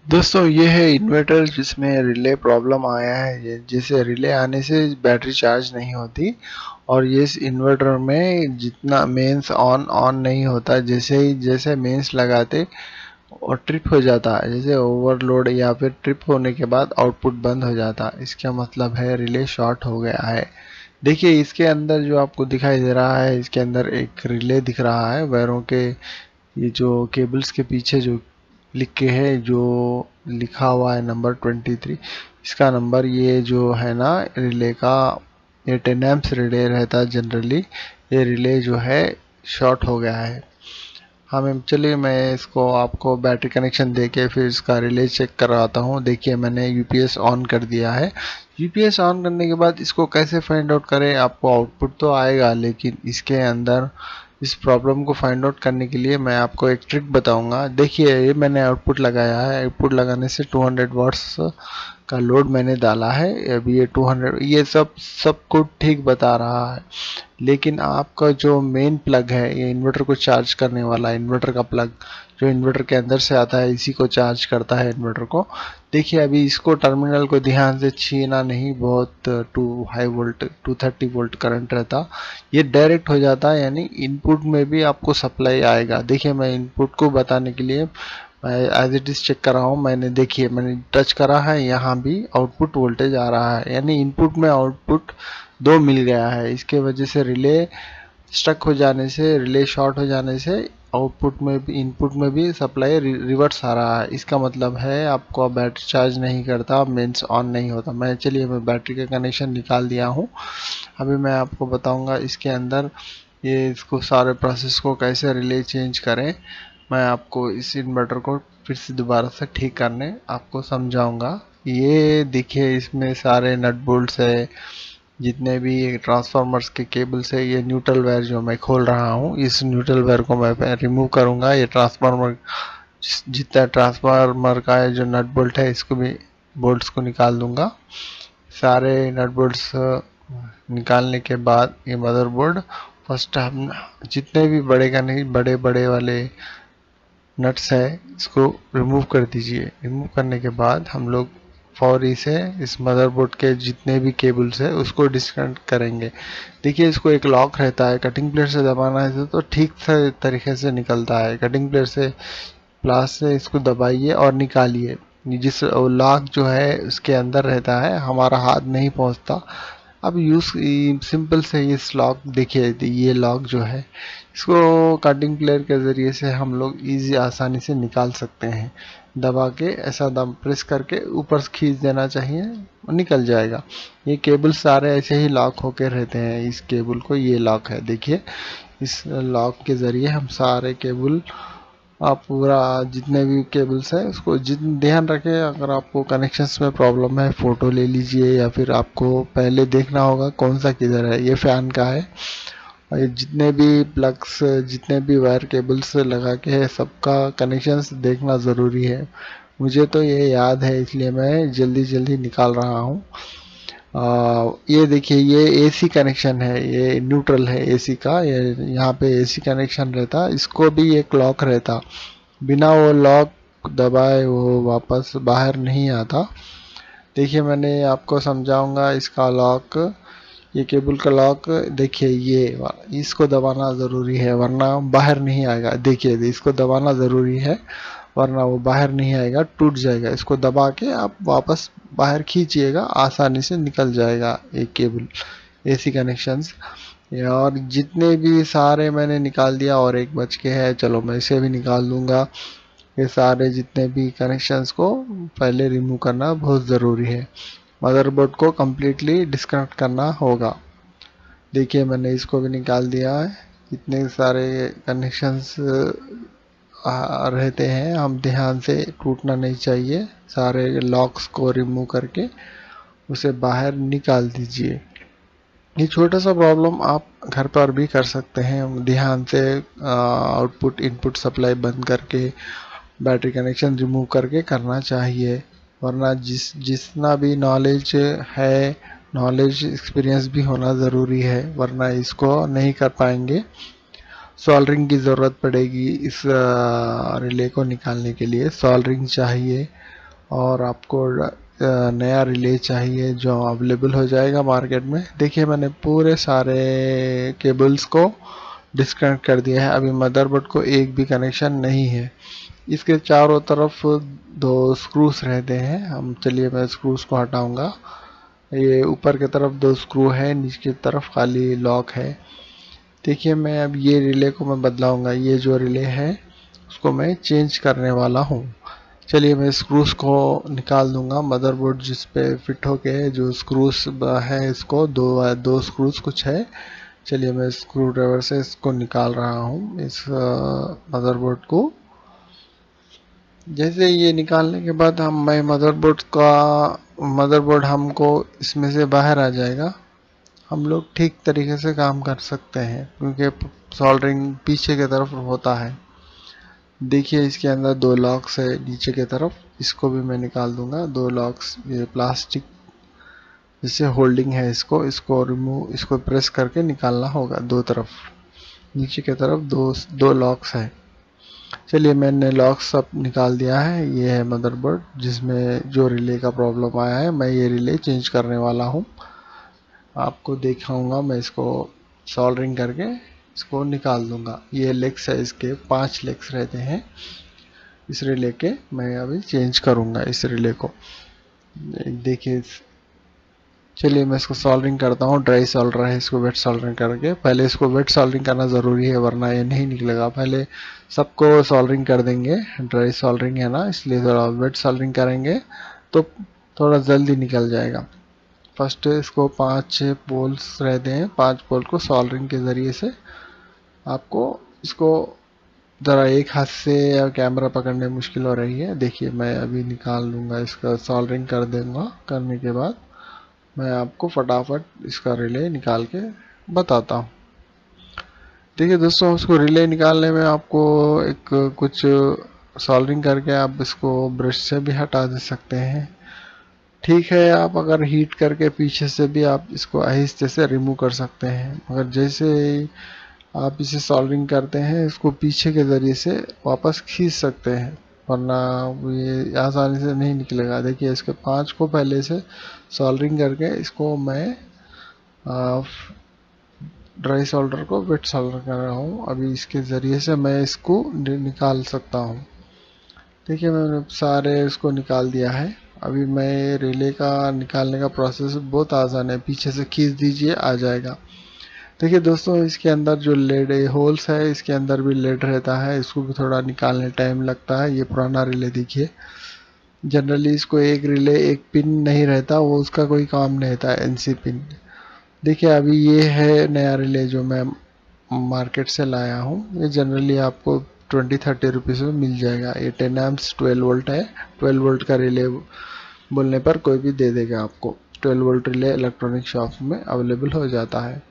दोस्तों ये है इन्वर्टर जिसमें रिले प्रॉब्लम आया है। जैसे रिले आने से बैटरी चार्ज नहीं होती और ये इस इन्वर्टर में जितना मेंस ऑन ऑन नहीं होता। जैसे मेंस लगाते और ट्रिप हो जाता है, जैसे ओवरलोड या फिर ट्रिप होने के बाद आउटपुट बंद हो जाता है। इसका मतलब है रिले शॉर्ट हो गया है। देखिए इसके अंदर जो आपको दिखाई दे रहा है, इसके अंदर एक रिले दिख रहा है वायरों के। ये जो केबल्स के पीछे जो लिख के है, जो लिखा हुआ है नंबर 23, इसका नंबर ये जो है ना रिले का, ये 10 एम्प्स रिले रहता है जनरली। ये रिले जो है शॉर्ट हो गया है। हाँ मैम, चलिए मैं इसको आपको बैटरी कनेक्शन देके फिर इसका रिले चेक करवाता हूँ। देखिए मैंने यूपीएस ऑन कर दिया है। यूपीएस ऑन करने के बाद इसको कैसे फाइंड आउट करें, आपको आउटपुट तो आएगा लेकिन इसके अंदर इस प्रॉब्लम को फाइंड आउट करने के लिए मैं आपको एक ट्रिक बताऊंगा। देखिए ये मैंने आउटपुट लगाया है। आउटपुट लगाने से 200 वाट्स का लोड मैंने डाला है। अभी ये 200, ये सब कुछ ठीक बता रहा है। लेकिन आपका जो मेन प्लग है, ये इन्वर्टर को चार्ज करने वाला इन्वर्टर का प्लग जो इन्वर्टर के अंदर से आता है, इसी को चार्ज करता है इन्वर्टर को। देखिए अभी इसको टर्मिनल को ध्यान से छीना नहीं, बहुत too high volt 230 volt current रहता, ये डायरेक्ट हो जाता है, यानी इनपुट में भी आपको सप्लाई आएगा। देखिए मैं इनपुट को बताने के लिए मैं एज इट इज चेक कर रहा हूँ। देखिए मैंने टच करा है, यहाँ भी आउटपुट वोल्टेज आ रहा है, यानी इनपुट में आउटपुट दो मिल गया है। इसके वजह से रिले स्टक हो जाने से, रिले शॉर्ट हो जाने से आउटपुट में भी इनपुट में भी सप्लाई रिवर्स आ रहा है। इसका मतलब है आपको बैटरी चार्ज नहीं करता, मेंस ऑन नहीं होता। मैं बैटरी का कनेक्शन निकाल दिया हूँ। अभी मैं आपको बताऊंगा इसके अंदर ये इसको सारे प्रोसेस को कैसे रिले चेंज करें। मैं आपको इस इन्वर्टर को फिर से दोबारा से ठीक करने आपको समझाऊंगा। ये देखिए इसमें सारे नट बोल्ट्स है, जितने भी ट्रांसफार्मर्स के केबल्स है। ये न्यूट्रल वायर जो मैं खोल रहा हूँ, इस न्यूट्रल वायर को मैं रिमूव करूंगा। ये ट्रांसफार्मर जितना ट्रांसफार्मर का है जो नट बोल्ट है, इसको भी बोल्ट्स को निकाल दूंगा। सारे नट बोल्ट्स निकालने के बाद ये मदरबोर्ड फर्स्ट हम जितने भी बड़े का नहीं, बड़े बड़े वाले नट्स है इसको रिमूव कर दीजिए। रिमूव करने के बाद हम लोग फौरी से इस मदरबोर्ड के जितने भी केबल्स है उसको डिस्कनेक्ट करेंगे। देखिए इसको एक लॉक रहता है, कटिंग प्लेट से दबाना है तो ठीक से तरीके से निकलता है। कटिंग प्लेट से प्लास से इसको दबाइए और निकालिए। जिस लॉक जो है उसके अंदर रहता है, हमारा हाथ नहीं पहुंचता। अब यूज सिंपल से इस लॉक, देखिए ये लॉक जो है इसको कटिंग प्लेयर के ज़रिए से हम लोग इजी आसानी से निकाल सकते हैं। दबा के ऐसा दम प्रेस करके ऊपर से खींच देना चाहिए और निकल जाएगा। ये केबल सारे ऐसे ही लॉक होके रहते हैं। इस केबल को ये लॉक है, देखिए इस लॉक के ज़रिए हम सारे केबल, आप पूरा जितने भी केबल्स है उसको जितने ध्यान रखें। अगर आपको कनेक्शंस में प्रॉब्लम है फ़ोटो ले लीजिए, या फिर आपको पहले देखना होगा कौन सा किधर है। ये फ़ैन का है और ये जितने भी प्लग्स, जितने भी वायर केबल्स लगा के है, सबका कनेक्शंस देखना ज़रूरी है। मुझे तो ये याद है इसलिए मैं जल्दी जल्दी निकाल रहा हूँ। ये देखिए ये एसी कनेक्शन है, ये न्यूट्रल है एसी का। ये यहाँ पे एसी कनेक्शन रहता, इसको भी एक लॉक रहता, बिना वो लॉक दबाए वो वापस बाहर नहीं आता। देखिए मैंने आपको समझाऊंगा इसका लॉक, ये केबल का लॉक। देखिए ये इसको दबाना ज़रूरी है वरना बाहर नहीं आएगा। देखिए इसको दबाना ज़रूरी है वरना वो बाहर नहीं आएगा, टूट जाएगा। इसको दबा के आप वापस बाहर खींचिएगा, आसानी से निकल जाएगा एक केबल एसी कनेक्शंस। और जितने भी सारे मैंने निकाल दिया और एक बच के है, चलो मैं इसे भी निकाल दूंगा। ये सारे जितने भी कनेक्शंस को पहले रिमूव करना बहुत ज़रूरी है। मदरबोर्ड को कम्प्लीटली डिस्कनेक्ट करना होगा। देखिए मैंने इसको भी निकाल दिया है। इतने सारे कनेक्शंस रहते हैं, हम ध्यान से, टूटना नहीं चाहिए। सारे लॉक्स को रिमूव करके उसे बाहर निकाल दीजिए। ये छोटा सा प्रॉब्लम आप घर पर भी कर सकते हैं, ध्यान से आउटपुट इनपुट सप्लाई बंद करके बैटरी कनेक्शन रिमूव करके करना चाहिए। वरना जितना भी नॉलेज है, नॉलेज एक्सपीरियंस भी होना ज़रूरी है, वरना इसको नहीं कर पाएंगे। सोल्डरिंग की ज़रूरत पड़ेगी इस रिले को निकालने के लिए। सोल्डरिंग चाहिए और आपको नया रिले चाहिए जो अवेलेबल हो जाएगा मार्केट में। देखिए मैंने पूरे सारे केबल्स को डिस्कनेक्ट कर दिया है। अभी मदरबोर्ड को एक भी कनेक्शन नहीं है। इसके चारों तरफ दो स्क्रूज रहते हैं। हम चलिए मैं स्क्रूज को हटाऊंगा। ये ऊपर की तरफ दो स्क्रू है, नीचे की तरफ खाली लॉक है। देखिए मैं अब ये रिले को मैं बदलाऊंगा। ये जो रिले है उसको मैं चेंज करने वाला हूँ। चलिए मैं स्क्रूज को निकाल दूंगा। मदरबोर्ड जिस पे फिट होके जो स्क्रूज है, इसको दो दो स्क्रूज कुछ है। चलिए मैं स्क्रू ड्राइवर से इसको निकाल रहा हूँ, इस मदरबोर्ड को। जैसे ये निकालने के बाद हम मैं मदरबोर्ड हमको इसमें से बाहर आ जाएगा। हम लोग ठीक तरीके से काम कर सकते हैं क्योंकि सोल्डरिंग पीछे की तरफ होता है। देखिए इसके अंदर दो लॉक्स है नीचे की तरफ, इसको भी मैं निकाल दूंगा। दो लॉक्स, ये प्लास्टिक जैसे होल्डिंग है, इसको इसको रिमूव, इसको प्रेस करके निकालना होगा। दो तरफ नीचे की तरफ दो दो लॉक्स है। चलिए मैंने लॉक सब निकाल दिया है। ये है मदरबोर्ड जिसमें जो रिले का प्रॉब्लम आया है। मैं ये रिले चेंज करने वाला हूँ, आपको दिखाऊंगा। मैं इसको सोल्डरिंग करके इसको निकाल दूंगा। ये लेग्स है, इसके 5 लेग्स रहते हैं। इस रिले के मैं अभी चेंज करूंगा इस रिले को। देखिए चलिए मैं इसको सोल्डरिंग करता हूँ। ड्राई सोल्डर है, इसको वेट सोल्डरिंग करके, पहले इसको वेट सोल्डरिंग करना ज़रूरी है वरना ये नहीं निकलेगा। पहले सबको सोल्डरिंग कर देंगे, ड्राई सोल्डरिंग है ना, इसलिए थोड़ा वेट सोल्डरिंग करेंगे तो थोड़ा जल्दी निकल जाएगा। फर्स्ट इसको 5 पोल्स रहते हैं, 5 पोल को सोल्डरिंग के ज़रिए से आपको इसको ज़रा एक हाथ से या कैमरा पकड़ने में मुश्किल हो रही है। देखिए मैं अभी निकाल लूँगा, इसका सोल्डरिंग कर दूँगा। करने के बाद मैं आपको फटाफट इसका रिले निकाल के बताता हूँ। देखिए दोस्तों, उसको रिले निकालने में आपको एक कुछ सोल्डरिंग करके आप इसको ब्रश से भी हटा दे सकते हैं। ठीक है, आप अगर हीट करके पीछे से भी आप इसको आहिस्ते से रिमूव कर सकते हैं, मगर जैसे ही आप इसे सोल्डरिंग करते हैं इसको पीछे के ज़रिए से वापस खींच सकते हैं, वरना ये आसानी से नहीं निकलेगा। देखिए इसके 5 को पहले से सोल्डरिंग करके इसको मैं ड्राई सोल्डर को वेट सोल्डर कर रहा हूँ। अभी इसके ज़रिए से मैं इसको निकाल सकता हूँ। देखिए मैंने सारे इसको निकाल दिया है। अभी मैं रिले का निकालने का प्रोसेस बहुत आसान है, पीछे से खींच दीजिए आ जाएगा। देखिए दोस्तों, इसके अंदर जो लेड होल्स है, इसके अंदर भी लेड रहता है, इसको भी थोड़ा निकालने टाइम लगता है। ये पुराना रिले देखिए, जनरली इसको एक रिले एक पिन नहीं रहता, वो उसका कोई काम नहीं रहता, एनसी पिन। देखिए अभी ये है नया रिले जो मैं मार्केट से लाया हूँ। ये जनरली आपको 20-30 रुपीज़ में मिल जाएगा। ये 10 एम्प्स 12 वोल्ट है। 12 वोल्ट का रिले बोलने पर कोई भी दे देगा आपको। 12 वोल्ट रिले इलेक्ट्रॉनिक शॉप में अवेलेबल हो जाता है।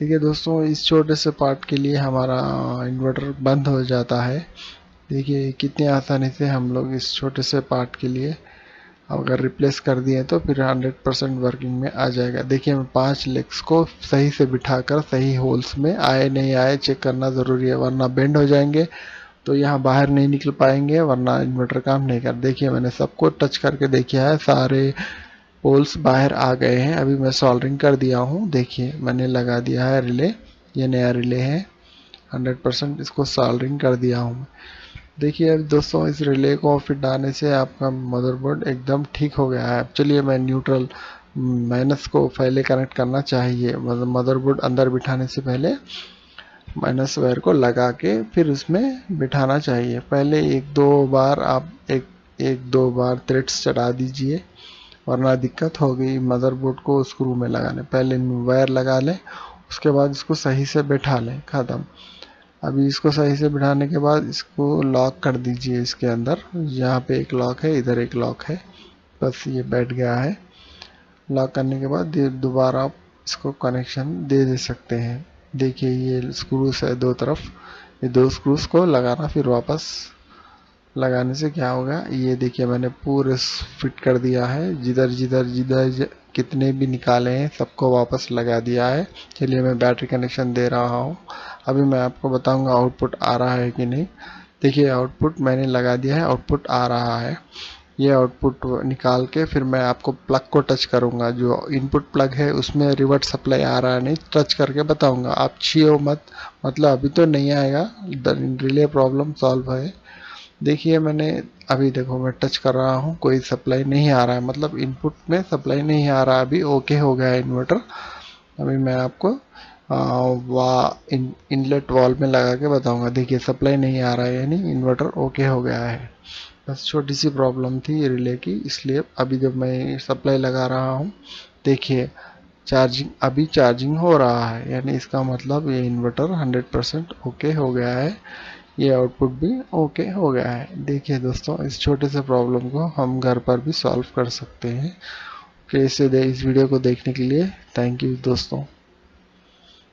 ठीक है दोस्तों, इस छोटे से पार्ट के लिए हमारा इन्वर्टर बंद हो जाता है। देखिए कितनी आसानी से हम लोग इस छोटे से पार्ट के लिए अगर रिप्लेस कर दिए तो फिर 100% वर्किंग में आ जाएगा। देखिए मैं 5 लेग्स को सही से बिठाकर सही होल्स में आए नहीं आए चेक करना ज़रूरी है, वरना बेंड हो जाएंगे तो यहाँ बाहर नहीं निकल पाएंगे, वरना इन्वर्टर काम नहीं कर। देखिए मैंने सबको टच करके देखा है, सारे पोल्स बाहर आ गए हैं। अभी मैं सोल्डरिंग कर दिया हूँ। देखिए मैंने लगा दिया है रिले, ये नया रिले है। 100% इसको सोल्डरिंग कर दिया हूँ। देखिए अब दोस्तों, इस रिले को फिट आने से आपका मदरबोर्ड एकदम ठीक हो गया है। अब चलिए मैं न्यूट्रल माइनस को पहले कनेक्ट करना चाहिए। मदरबोर्ड अंदर बिठाने से पहले माइनस वायर को लगा के फिर उसमें बिठाना चाहिए। पहले एक दो बार आप एक एक दो बार थ्रेड्स चढ़ा दीजिए, वरना दिक्कत होगी मदरबोर्ड को स्क्रू में लगाने। पहले वायर लगा लें, उसके बाद इसको सही से बैठा लें, ख़त्म। अभी इसको सही से बिठाने के बाद इसको लॉक कर दीजिए। इसके अंदर यहाँ पे एक लॉक है, इधर एक लॉक है, बस ये बैठ गया है। लॉक करने के बाद दोबारा आप इसको कनेक्शन दे सकते हैं। देखिए ये स्क्रूस है दो तरफ, ये दो स्क्रूस को लगाना, फिर वापस लगाने से क्या होगा, ये देखिए मैंने पूरे फिट कर दिया है। जिधर जिधर जिधर कितने भी निकाले हैं सबको वापस लगा दिया है। चलिए मैं बैटरी कनेक्शन दे रहा हूँ। अभी मैं आपको बताऊंगा आउटपुट आ रहा है कि नहीं। देखिए आउटपुट मैंने लगा दिया है, आउटपुट आ रहा है। ये आउटपुट निकाल के फिर मैं आपको प्लग को टच करूंगा। जो इनपुट प्लग है उसमें रिवर्स सप्लाई आ रहा है नहीं, टच करके बताऊंगा। आप छीयो मत, मतलब अभी तो नहीं आएगा, रिले प्रॉब्लम सॉल्व है। देखिए मैंने अभी देखो मैं टच कर रहा हूँ, कोई सप्लाई नहीं आ रहा है, मतलब इनपुट में सप्लाई नहीं आ रहा है। अभी ओके हो गया है इन्वर्टर। अभी मैं आपको इनलेट वॉल में लगा के बताऊंगा। देखिए सप्लाई नहीं आ रहा है, यानी इन्वर्टर ओके हो गया है। बस छोटी सी प्रॉब्लम थी रिले की, इसलिए अभी जब मैं सप्लाई लगा रहा हूँ, देखिए चार्जिंग, अभी चार्जिंग हो रहा है, यानी इसका मतलब ये इन्वर्टर 100% ओके हो गया है। ये आउटपुट भी ओके हो गया है। देखिए दोस्तों, इस छोटे से प्रॉब्लम को हम घर पर भी सॉल्व कर सकते हैं। फिर इस वीडियो को देखने के लिए थैंक यू दोस्तों।